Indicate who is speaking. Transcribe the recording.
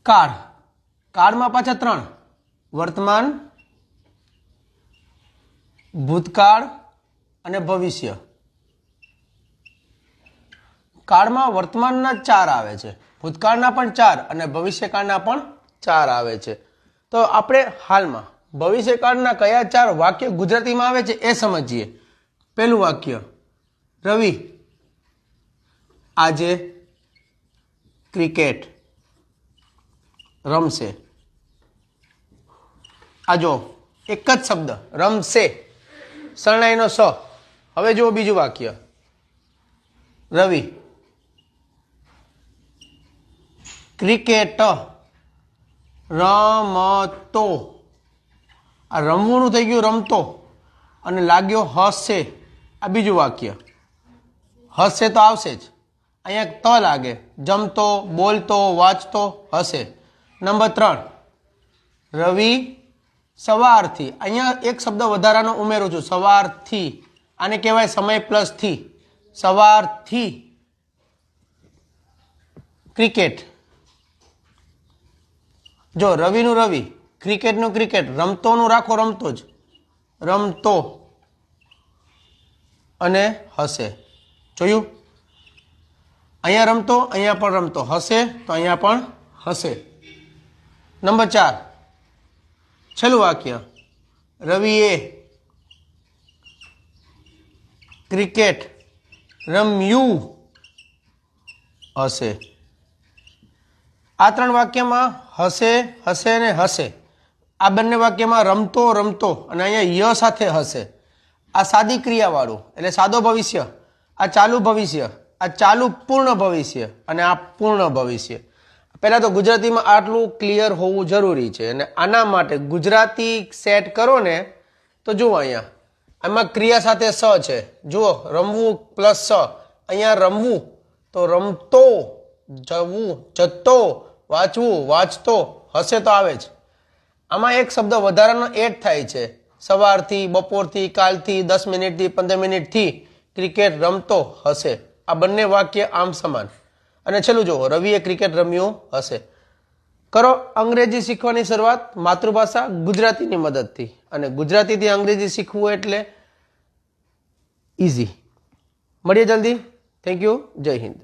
Speaker 1: કાળ, કાળમાં પાછા 3, વર્તમાન, ભૂતકાળ અને ભવિષ્ય. કાળમાં વર્તમાનના 4 આવે છે, ભૂતકાળના પણ 4 અને ભવિષ્યકાળના પણ 4 આવે છે. તો આપણે હાલમાં ભવિષ્યકાળના કયા 4 વાક્ય ગુજરાતીમાં આવે છે એ સમજીએ. પહેલું વાક્ય, રવિ આજે ક્રિકેટ રમશે. આ જો એક જ શબ્દ રમશે, શરણાઈનો સ. હવે જુઓ બીજું વાક્ય, રવિ ક્રિકેટ રમતો. આ રમવાનું થઈ ગયું રમતો અને લાગ્યો હસે. આ બીજું વાક્ય, હસે તો આવશે જ, અહીંયા ત લાગે, જમતો, બોલતો, વાંચતો, હસે. નંબર 3, રવિ સવારથી. અહીંયા એક શબ્દ વધારાનો ઉમેરું છું, સવારથી. આને કહેવાય સમય પ્લસ થી. સવારથી ક્રિકેટ. જો રવિનું રવિ, ક્રિકેટનું ક્રિકેટ, રમતોનું રાખો રમતો જ, રમતો અને હસે. જોયું? અહીંયા રમતો, અહીંયા પણ રમતો, હસે તો અહીંયા પણ હસે. નંબર 4, છેલ્લું વાક્ય, રવિએ ક્રિકેટ રમ્યું હશે. આ 3 વાક્યમાં હસે, હસે ને હસે. આ બંને વાક્યમાં રમતો રમતો અને અહીંયા ય સાથે હશે. આ સાદી ક્રિયાવાળું એટલે સાદો ભવિષ્ય, આ ચાલુ ભવિષ્ય, આ ચાલુ પૂર્ણ ભવિષ્ય અને આ પૂર્ણ ભવિષ્ય. પહેલાં તો ગુજરાતીમાં આટલું ક્લિયર હોવું જરૂરી છે અને આના માટે ગુજરાતી સેટ કરો ને તો જુઓ અહીંયા આમાં ક્રિયા સાથે સ છે. જુઓ રમવું પ્લસ સ, અહીંયા રમવું તો રમતો, જવું જતો, વાંચવું વાંચતો, હશે તો આવે જ. આમાં એક શબ્દ વધારાનો એડ થાય છે, સવારથી, બપોરથી, કાલથી, 10 મિનિટથી, 15 મિનિટથી ક્રિકેટ રમતો હશે. આ બંને વાક્ય આમ સમાન. અને છેલ્લું જુઓ, રવિએ ક્રિકેટ રમ્યું હશે. કરો અંગ્રેજી શીખવાની શરૂઆત માતૃભાષા ગુજરાતીની મદદથી. અને ગુજરાતીથી અંગ્રેજી શીખવું એટલે ઇઝી. મળીએ જલ્દી. Thank you. જય હિન્દ.